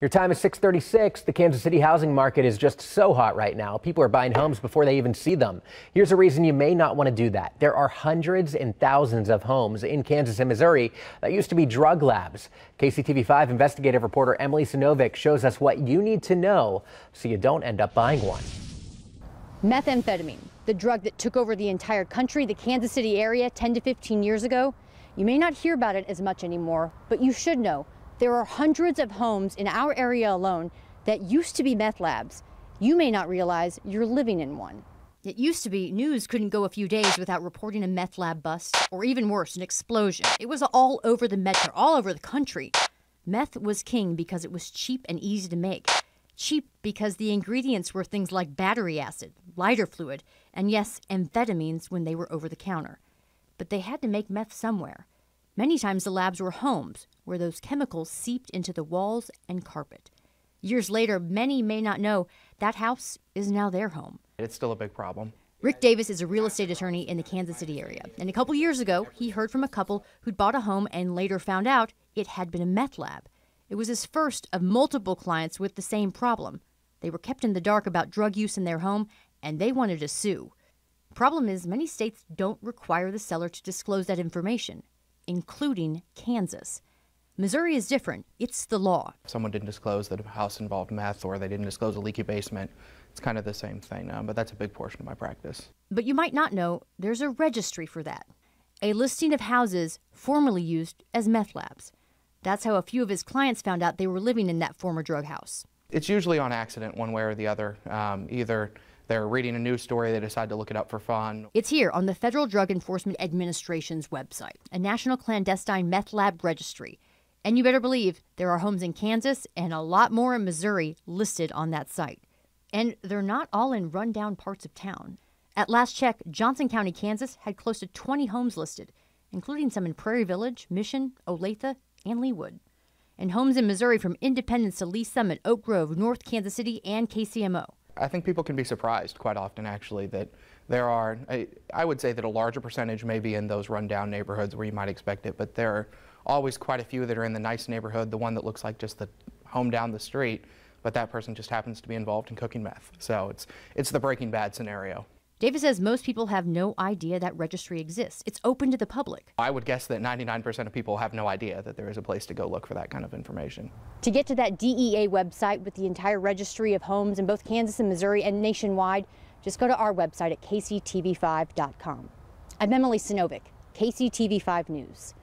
Your time is 6:36. The Kansas City housing market is just so hot right now. People are buying homes before they even see them. Here's a reason you may not want to do that. There are hundreds and thousands of homes in Kansas and Missouri that used to be drug labs. KCTV5 investigative reporter Emily Sinovic shows us what you need to know so you don't end up buying one. Methamphetamine, the drug that took over the entire country, the Kansas City area 10 to 15 years ago. You may not hear about it as much anymore, but you should know. There are hundreds of homes in our area alone that used to be meth labs. You may not realize you're living in one. It used to be news couldn't go a few days without reporting a meth lab bust, or even worse, an explosion. It was all over the metro, all over the country. Meth was king because it was cheap and easy to make. Cheap because the ingredients were things like battery acid, lighter fluid, and yes, amphetamines when they were over the counter. But they had to make meth somewhere. Many times the labs were homes where those chemicals seeped into the walls and carpet. Years later, many may not know that house is now their home. It's still a big problem. Rick Davis is a real estate attorney in the Kansas City area. And a couple years ago, he heard from a couple who'd bought a home and later found out it had been a meth lab. It was his first of multiple clients with the same problem. They were kept in the dark about drug use in their home, and they wanted to sue. The problem is many states don't require the seller to disclose that information, including Kansas. Missouri is different. It's the law. If someone didn't disclose that a house involved meth or they didn't disclose a leaky basement, it's kind of the same thing, but that's a big portion of my practice. But you might not know there's a registry for that, a listing of houses formerly used as meth labs. That's how a few of his clients found out they were living in that former drug house. It's usually on accident one way or the other. Either they're reading a news story, they decide to look it up for fun. It's here on the Federal Drug Enforcement Administration's website, a national clandestine meth lab registry. And you better believe there are homes in Kansas and a lot more in Missouri listed on that site. And they're not all in rundown parts of town. At last check, Johnson County, Kansas had close to 20 homes listed, including some in Prairie Village, Mission, Olathe, and Leawood. And homes in Missouri from Independence to Lee Summit, Oak Grove, North Kansas City, and KCMO. I think people can be surprised quite often, actually, that there are, I would say that a larger percentage may be in those rundown neighborhoods where you might expect it, but there are always quite a few that are in the nice neighborhood, the one that looks like just the home down the street, but that person just happens to be involved in cooking meth. So it's the Breaking Bad scenario. Davis says most people have no idea that registry exists. It's open to the public. I would guess that 99% of people have no idea that there is a place to go look for that kind of information. To get to that DEA website with the entire registry of homes in both Kansas and Missouri and nationwide, just go to our website at kctv5.com. I'm Emily Sinovic, KCTV5 News.